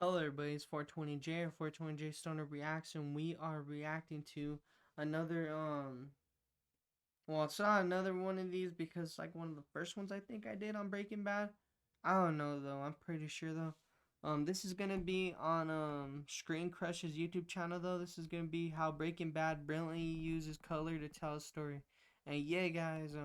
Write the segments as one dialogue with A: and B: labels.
A: Hello everybody, it's 420J or 420J Stoner Reaction. We are reacting to another well, it's not another one of these because it's like one of the first ones I think I did on Breaking Bad. I don't know though, I'm pretty sure though. This is gonna be on Screen Crush's YouTube channel though. This is gonna be how Breaking Bad brilliantly uses color to tell a story. And yeah guys,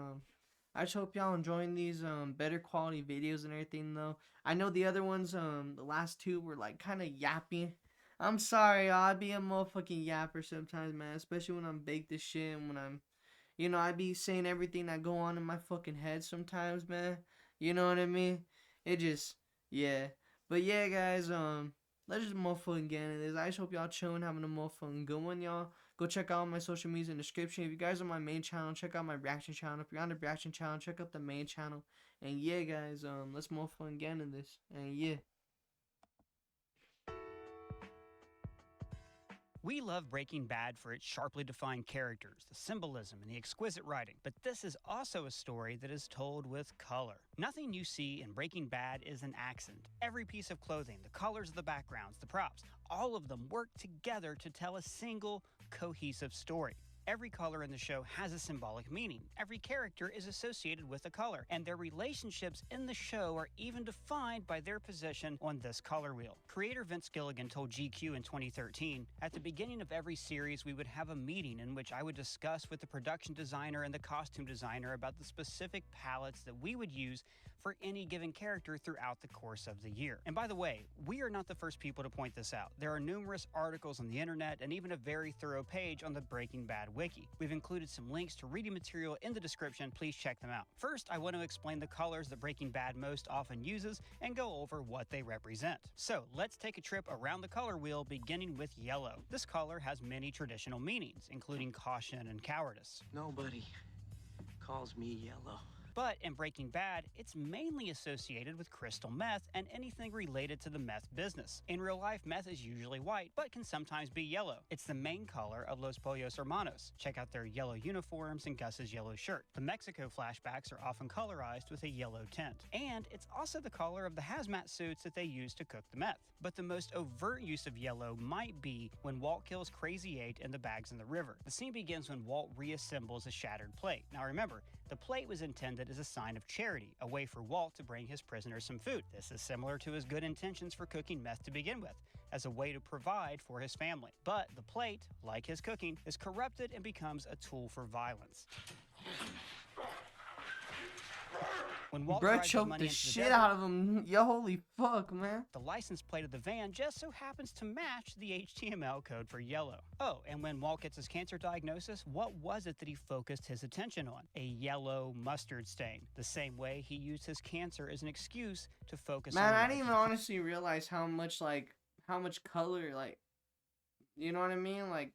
A: I just hope y'all enjoying these better quality videos and everything though. I know the other ones, the last two were like kinda yappy. I'm sorry, y'all, I be a motherfucking yapper sometimes, man, especially when I'm baked as shit and when I be saying everything that go on in my fucking head sometimes, man. You know what I mean? It just, yeah. But yeah, guys, let's just motherfucking get into this. I just hope y'all chilling, having a motherfucking good one, y'all. Go check out my social medias in the description. If you guys are on my main channel, check out my reaction channel. If you're on the reaction channel, check out the main channel. And yeah, guys, let's motherfucking get into this. And yeah.
B: We love Breaking Bad for its sharply defined characters, the symbolism, and the exquisite writing, but this is also a story that is told with color. Nothing you see in Breaking Bad is an accident. Every piece of clothing, the colors of the backgrounds, the props, all of them work together to tell a single, cohesive story. Every color in the show has a symbolic meaning. Every character is associated with a color, and their relationships in the show are even defined by their position on this color wheel. Creator Vince Gilligan told GQ in 2013, "At the beginning of every series, we would have a meeting in which I would discuss with the production designer and the costume designer about the specific palettes that we would use for any given character throughout the course of the year." And by the way, we are not the first people to point this out. There are numerous articles on the internet and even a very thorough page on the Breaking Bad wiki. We've included some links to reading material in the description. Please check them out. First, I want to explain the colors that Breaking Bad most often uses and go over what they represent. So let's take a trip around the color wheel, beginning with yellow. This color has many traditional meanings, including caution and cowardice.
C: Nobody calls me yellow.
B: But in Breaking Bad, it's mainly associated with crystal meth and anything related to the meth business. In real life, meth is usually white, but can sometimes be yellow. It's the main color of Los Pollos Hermanos. Check out their yellow uniforms and Gus's yellow shirt. The Mexico flashbacks are often colorized with a yellow tint. And it's also the color of the hazmat suits that they use to cook the meth. But the most overt use of yellow might be when Walt kills Crazy 8 in the bags in the river. The scene begins when Walt reassembles a shattered plate. Now remember, the plate was intended as a sign of charity, a way for Walt to bring his prisoners some food. This is similar to his good intentions for cooking meth to begin with, as a way to provide for his family. But the plate, like his cooking, is corrupted and becomes a tool for violence. When Walt
A: Bro
B: drives his
A: choked
B: money
A: the
B: into the
A: shit
B: desert,
A: out of him. Yo, holy fuck, man.
B: the license plate of the van just so happens to match the HTML code for yellow. Oh, and when Walt gets his cancer diagnosis, what was it that he focused his attention on? A yellow mustard stain. The same way he used his cancer as an excuse to focus on
A: Man, I
B: life.
A: didn't even honestly realize how much color, like, you know what I mean? Like,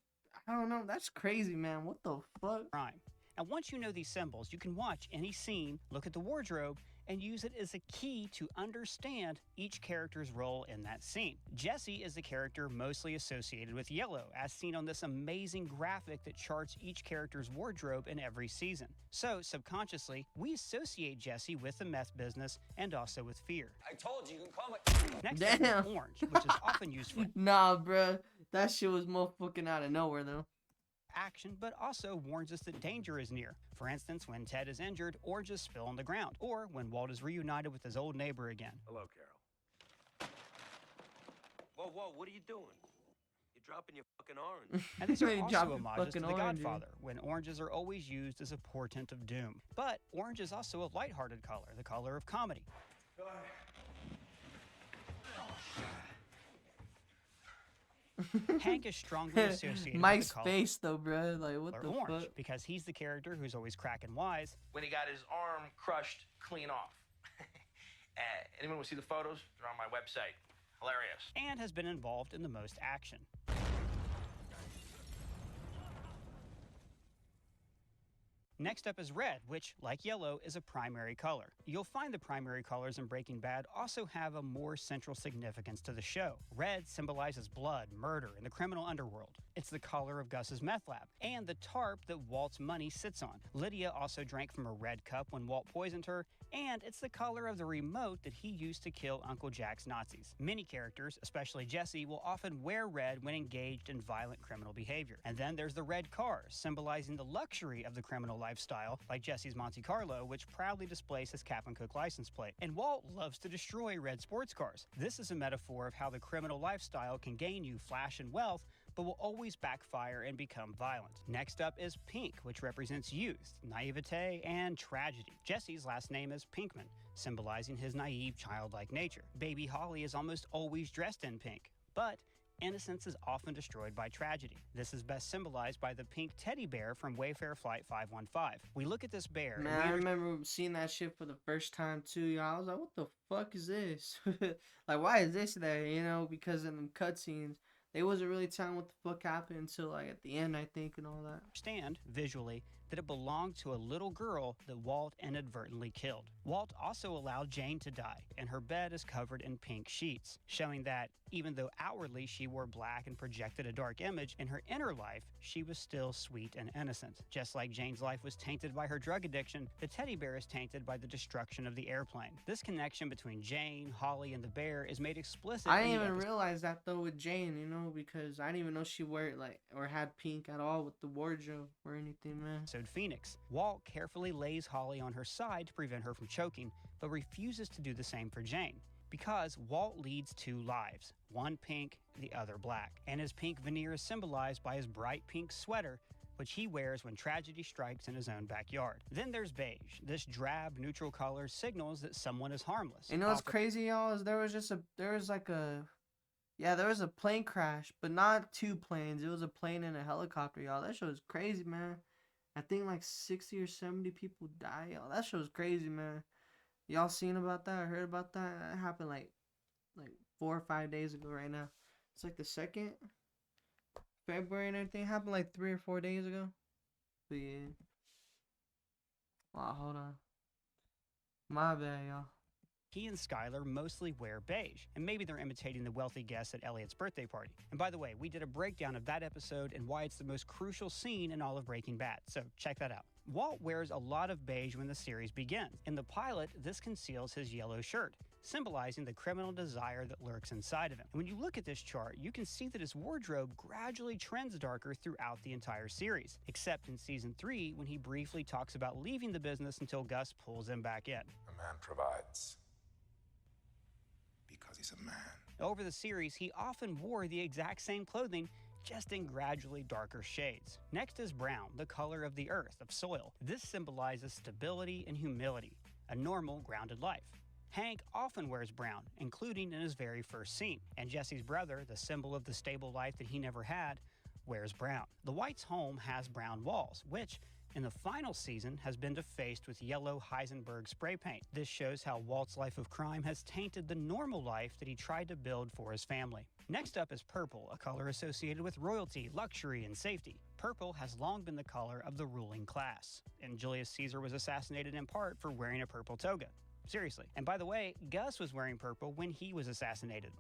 A: I don't know. That's crazy, man. What the fuck?
B: Crime. And once you know these symbols, you can watch any scene, look at the wardrobe, and use it as a key to understand each character's role in that scene. Jesse is the character mostly associated with yellow, as seen on this amazing graphic that charts each character's wardrobe in every season. So, subconsciously, we associate Jesse with the meth business and also with fear.
D: I told you, you can call me.
B: Next up
A: Damn.
B: is orange, which is often used for
A: Nah, bruh. That shit was motherfucking out of nowhere, though.
B: action, but also warns us that danger is near. For instance, when Ted is injured, oranges spill on the ground, or when Walt is reunited with his old neighbor again.
D: Hello, Carol. Whoa, what are you doing? You're dropping your fucking orange.
B: And these are
A: He
B: also
A: dropped the
B: homages to
A: fucking
B: The
A: orange,
B: Godfather, when oranges are always used as a portent of doom. But orange is also a lighthearted color, the color of comedy. Hank is strongly associated
A: Mike's
B: with the color
A: face, though, bruh. Like, what the
B: orange
A: fuck?
B: because he's the character who's always cracking wise
E: when he got his arm crushed clean off. Anyone want to see the photos? They're on my website. Hilarious.
B: and has been involved in the most action. Next up is red, which, like yellow, is a primary color. You'll find the primary colors in Breaking Bad also have a more central significance to the show. Red symbolizes blood, murder, and the criminal underworld. It's the color of Gus's meth lab, and the tarp that Walt's money sits on. Lydia also drank from a red cup when Walt poisoned her, and it's the color of the remote that he used to kill Uncle Jack's Nazis. Many characters, especially Jesse, will often wear red when engaged in violent criminal behavior. And then there's the red cars, symbolizing the luxury of the criminal lifestyle, like Jesse's Monte Carlo, which proudly displays his Captain Cook license plate. And Walt loves to destroy red sports cars. This is a metaphor of how the criminal lifestyle can gain you flash and wealth, but will always backfire and become violent. Next up is pink, which represents youth, naivete, and tragedy. Jesse's last name is Pinkman, symbolizing his naive, childlike nature. Baby Holly is almost always dressed in pink, but innocence is often destroyed by tragedy. This is best symbolized by the pink teddy bear from Wayfair Flight 515. We look at this bear.
A: Man, I remember seeing that shit for the first time too, y'all. I was like, what the fuck is this? Like, why is this there? You know, because in the cutscenes, they wasn't really telling what the fuck happened until like at the end, I think, and all that.
B: Understand visually that it belonged to a little girl that Walt inadvertently killed. Walt also allowed Jane to die, and her bed is covered in pink sheets, showing that even though outwardly she wore black and projected a dark image, in her inner life, she was still sweet and innocent. Just like Jane's life was tainted by her drug addiction, the teddy bear is tainted by the destruction of the airplane. This connection between Jane, Holly, and the bear is made explicit.
A: I didn't even realize that though with Jane, you know, because I didn't even know she wore it like or had pink at all with the wardrobe or anything, man.
B: Phoenix. Walt carefully lays Holly on her side to prevent her from choking, but refuses to do the same for Jane. Because Walt leads two lives, one pink, the other black, and his pink veneer is symbolized by his bright pink sweater, which he wears when tragedy strikes in his own backyard. Then there's beige. This drab, neutral color signals that someone is harmless.
A: You know what's crazy, y'all, is there was a plane crash, but not two planes. It was a plane and a helicopter, y'all. That show is crazy, man. I think like 60 or 70 people die, y'all. That show is crazy, man. Y'all seen about that? Heard about that? That happened like 4 or 5 days ago right now. It's like the 2nd February and everything. It happened like 3 or 4 days ago. But yeah. Wow, hold on. My bad, y'all.
B: He and Skyler mostly wear beige, and maybe they're imitating the wealthy guests at Elliot's birthday party. And by the way, we did a breakdown of that episode and why it's the most crucial scene in all of Breaking Bad, so check that out. Walt wears a lot of beige when the series begins. In the pilot, this conceals his yellow shirt, symbolizing the criminal desire that lurks inside of him. And when you look at this chart, you can see that his wardrobe gradually trends darker throughout the entire series, except in Season 3 when he briefly talks about leaving the business until Gus pulls him back in.
F: A man provides because he's a man.
B: Over the series, he often wore the exact same clothing, just in gradually darker shades. Next is brown, the color of the earth, of soil. This symbolizes stability and humility, a normal, grounded life. Hank often wears brown, including in his very first scene. And Jesse's brother, the symbol of the stable life that he never had, wears brown. The White's home has brown walls, which, in the final season, has been defaced with yellow Heisenberg spray paint. This shows how Walt's life of crime has tainted the normal life that he tried to build for his family. Next up is purple, a color associated with royalty, luxury, and safety. Purple has long been the color of the ruling class, and Julius Caesar was assassinated in part for wearing a purple toga. Seriously. And by the way, Gus was wearing purple when he was assassinated.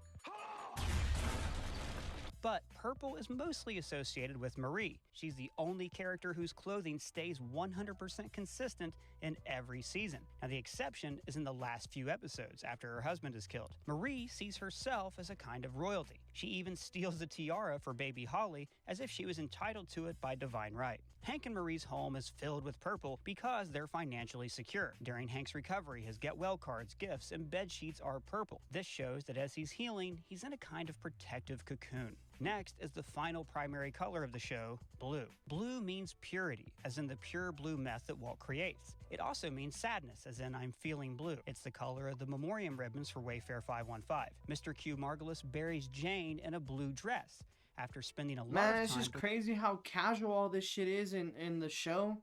B: But purple is mostly associated with Marie. She's the only character whose clothing stays 100% consistent in every season. Now, the exception is in the last few episodes after her husband is killed. Marie sees herself as a kind of royalty. She even steals the tiara for baby Holly as if she was entitled to it by divine right. Hank and Marie's home is filled with purple because they're financially secure. During Hank's recovery, his get well cards, gifts, and bed sheets are purple. This shows that as he's healing, he's in a kind of protective cocoon. Next is the final primary color of the show, blue. Blue means purity, as in the pure blue meth that Walt creates. It also means sadness, as in I'm feeling blue. It's the color of the memoriam ribbons for Wayfair 515. Mr. Q Margulis buries Jane in a blue dress after spending a lot of time...
A: Man, it's just crazy how casual all this shit is in the show.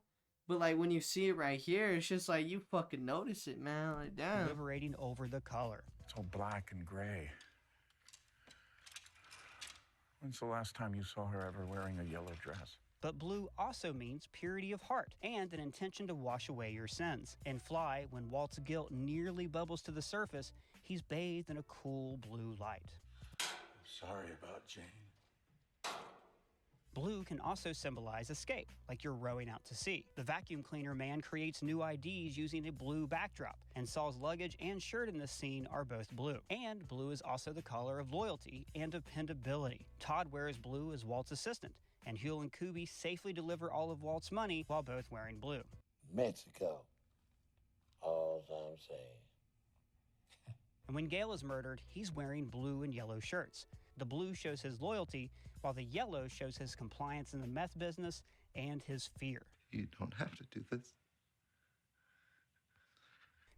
A: But, like, when you see it right here, it's just like, you fucking notice it, man. Like, damn.
B: Liberating over the color.
F: It's all black and gray. When's the last time you saw her ever wearing a yellow dress?
B: But blue also means purity of heart and an intention to wash away your sins. In Fly, when Walt's guilt nearly bubbles to the surface, he's bathed in a cool blue light.
F: I'm sorry about Jane.
B: Blue can also symbolize escape, like you're rowing out to sea. The vacuum cleaner man creates new IDs using a blue backdrop, and Saul's luggage and shirt in this scene are both blue. And blue is also the color of loyalty and dependability. Todd wears blue as Walt's assistant, and Huell and Kuby safely deliver all of Walt's money while both wearing blue.
G: Mexico. All I'm saying.
B: And when Gale is murdered, he's wearing blue and yellow shirts. The blue shows his loyalty, while the yellow shows his compliance in the meth business and his fear.
H: You don't have to do this.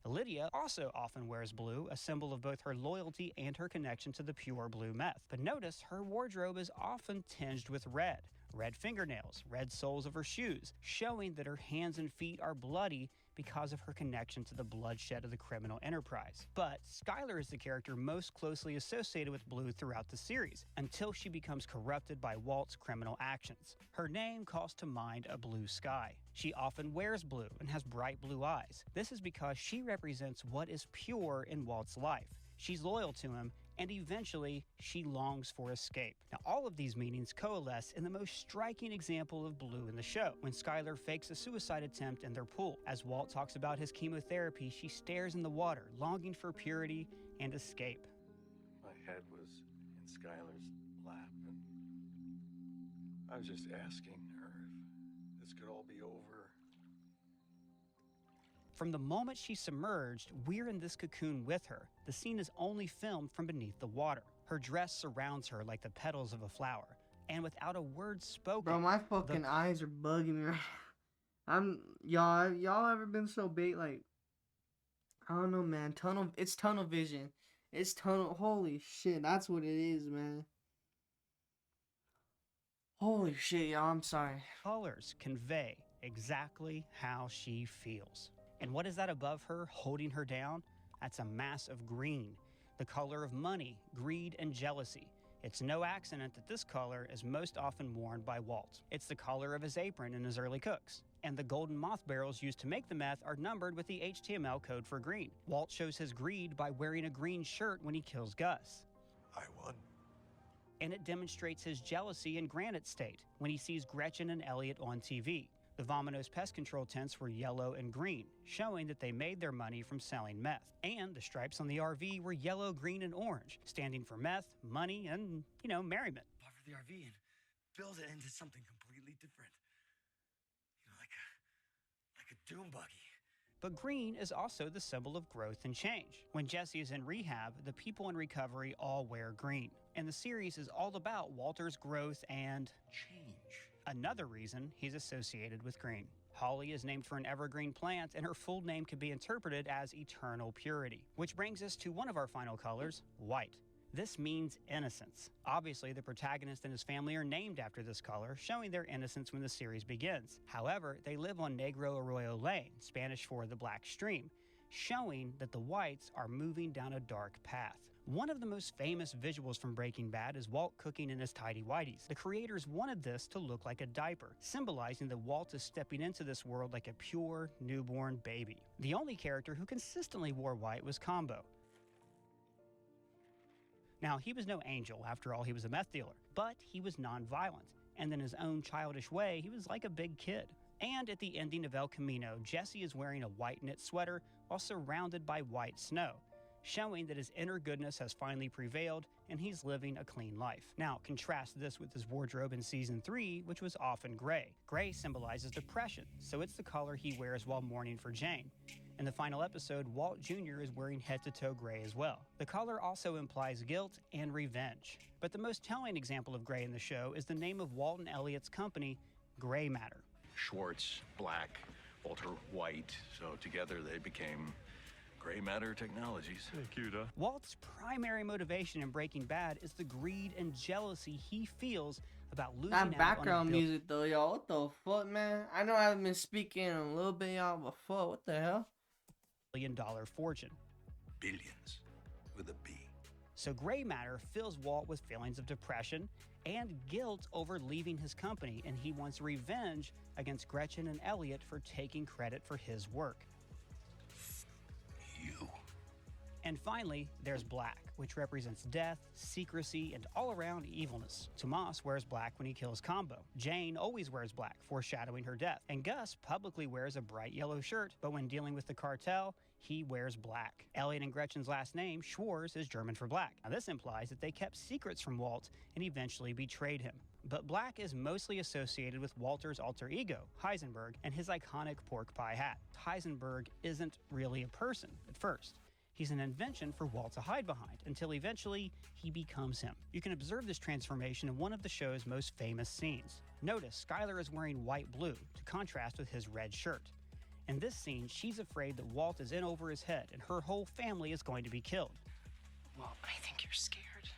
B: Lydia also often wears blue, a symbol of both her loyalty and her connection to the pure blue meth. But notice her wardrobe is often tinged with red. Red fingernails, red soles of her shoes, showing that her hands and feet are bloody because of her connection to the bloodshed of the criminal enterprise. But Skyler is the character most closely associated with blue throughout the series, until she becomes corrupted by Walt's criminal actions. Her name calls to mind a blue sky. She often wears blue and has bright blue eyes. This is because she represents what is pure in Walt's life. She's loyal to him, and eventually she longs for escape. Now, all of these meanings coalesce in the most striking example of blue in the show, when Skyler fakes a suicide attempt in their pool. As Walt talks about his chemotherapy, she stares in the water, longing for purity and escape.
H: My head was in Skylar's lap, and I was just asking her if this could all be over.
B: From the moment she's submerged, we're in this cocoon with her. The scene is only filmed from beneath the water. Her dress surrounds her like the petals of a flower. And without a word spoken...
A: Bro, my fucking eyes are bugging me right now. Y'all ever been so big, like, I don't know, man, it's tunnel vision. Holy shit, that's what it is, man. Holy shit, y'all, I'm sorry.
B: Colors convey exactly how she feels. And what is that above her, holding her down? That's a mass of green, the color of money, greed, and jealousy. It's no accident that this color is most often worn by Walt. It's the color of his apron in his early cooks. And the golden moth barrels used to make the meth are numbered with the HTML code for green. Walt shows his greed by wearing a green shirt when he kills Gus.
H: I won.
B: And it demonstrates his jealousy in Granite State when he sees Gretchen and Elliot on TV. The Vominos pest control tents were yellow and green, showing that they made their money from selling meth. And the stripes on the RV were yellow, green, and orange, standing for meth, money, and, merriment.
I: Buffer the RV and build it into something completely different. Like a doom buggy.
B: But green is also the symbol of growth and change. When Jesse is in rehab, the people in recovery all wear green. And the series is all about Walter's growth and
I: change.
B: Another reason he's associated with green. Holly is named for an evergreen plant, and her full name could be interpreted as eternal purity. Which brings us to one of our final colors, white. This means innocence. Obviously, the protagonist and his family are named after this color, showing their innocence when the series begins. However, they live on Negro Arroyo Lane, Spanish for the Black Stream, showing that the whites are moving down a dark path. One of the most famous visuals from Breaking Bad is Walt cooking in his tighty-whities. The creators wanted this to look like a diaper, symbolizing that Walt is stepping into this world like a pure, newborn baby. The only character who consistently wore white was Combo. Now, he was no angel, after all he was a meth dealer, but he was non-violent, and in his own childish way, he was like a big kid. And at the ending of El Camino, Jesse is wearing a white knit sweater while surrounded by white snow, showing that his inner goodness has finally prevailed and he's living a clean life. Now, contrast this with his wardrobe in Season 3, which was often gray. Gray symbolizes depression, so it's the color he wears while mourning for Jane. In the final episode, Walt Jr. is wearing head-to-toe gray as well. The color also implies guilt and revenge. But the most telling example of gray in the show is the name of Walt and Elliot's company, Gray Matter.
H: Schwartz, black, Walter, white. So together they became Gray Matter Technologies.
F: Thank you, Duh.
B: Walt's primary motivation in Breaking Bad is the greed and jealousy he feels about losing out on
A: That background
B: a
A: music, though, y'all. What the fuck, man? I know I haven't been speaking in a little bit, y'all, but fuck, what the hell?
B: billion-dollar fortune.
H: Billions with a B.
B: So Gray Matter fills Walt with feelings of depression and guilt over leaving his company, and he wants revenge against Gretchen and Elliot for taking credit for his work.
H: You.
B: And finally, there's black, which represents death, secrecy, and all-around evilness. Tomas wears black when he kills Combo. Jane always wears black, foreshadowing her death. And Gus publicly wears a bright yellow shirt, but when dealing with the cartel, he wears black. Elliot and Gretchen's last name, Schwarz, is German for black. Now this implies that they kept secrets from Walt and eventually betrayed him. But black is mostly associated with Walter's alter ego, Heisenberg, and his iconic pork pie hat. Heisenberg isn't really a person at first. He's an invention for Walt to hide behind, until eventually he becomes him. You can observe this transformation in one of the show's most famous scenes. Notice Skyler is wearing white-blue to contrast with his red shirt. In this scene, she's afraid that Walt is in over his head and her whole family is going to be killed.
J: Well, I think you're scared.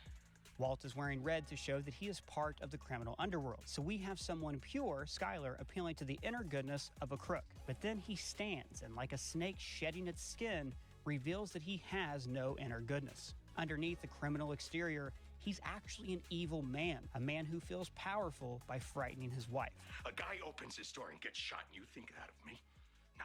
B: Walt is wearing red to show that he is part of the criminal underworld, so we have someone pure, Skyler, appealing to the inner goodness of a crook. But then he stands and, like a snake shedding its skin, reveals that he has no inner goodness. Underneath the criminal exterior, he's actually an evil man, a man who feels powerful by frightening his wife.
H: A guy opens his door and gets shot, and you think that of me? No.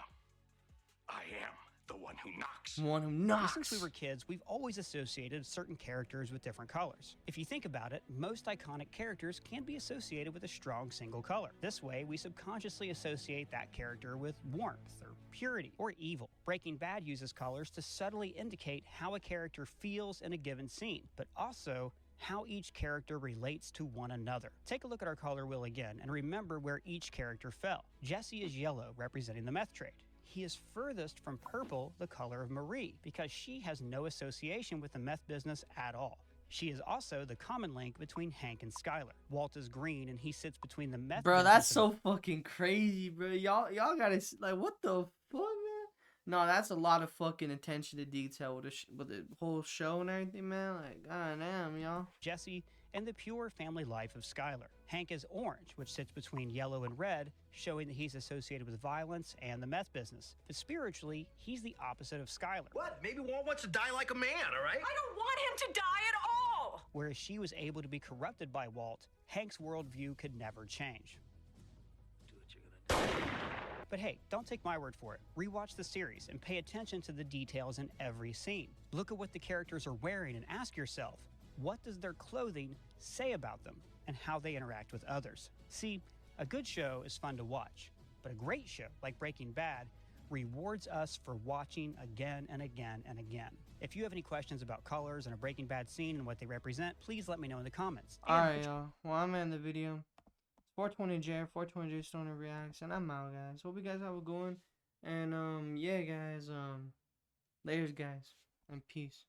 H: I am the one who knocks.
A: One who knocks.
B: Since we were kids, we've always associated certain characters with different colors. If you think about it, most iconic characters can be associated with a strong single color. This way, we subconsciously associate that character with warmth or purity or evil. Breaking Bad uses colors to subtly indicate how a character feels in a given scene, but also how each character relates to one another. Take a look at our color wheel again and remember where each character fell. Jesse is yellow, representing the meth trade. He is furthest from purple, the color of Marie, because she has no association with the meth business at all. She is also the common link between Hank and Skyler. Walt is green and he sits between the meth
A: Bro,
B: business
A: that's
B: and
A: so fucking crazy, bro. Y'all gotta like, what the fuck, man? No, that's a lot of fucking attention to detail with the whole show and everything, man. Like, goddamn, y'all.
B: Jesse, and the pure family life of Skyler. Hank is orange, which sits between yellow and red, showing that he's associated with violence and the meth business. But spiritually, he's the opposite of Skyler.
E: What? Maybe Walt wants to die like a man, all right?
J: I don't want him to die at all!
B: Whereas she was able to be corrupted by Walt, Hank's worldview could never change.
D: Do what you're gonna do.
B: But hey, don't take my word for it. Rewatch the series and pay attention to the details in every scene. Look at what the characters are wearing and ask yourself, what does their clothing say about them and how they interact with others? See, a good show is fun to watch, but a great show like Breaking Bad rewards us for watching again and again and again. If you have any questions about colors and a Breaking Bad scene and what they represent, please let me know in the comments.
A: Alright, y'all. Well, I'm in the video. 420J, 420J Stoner Reacts, and I'm out, guys. Hope you guys have a good one. And, yeah, guys, laters, guys, and peace.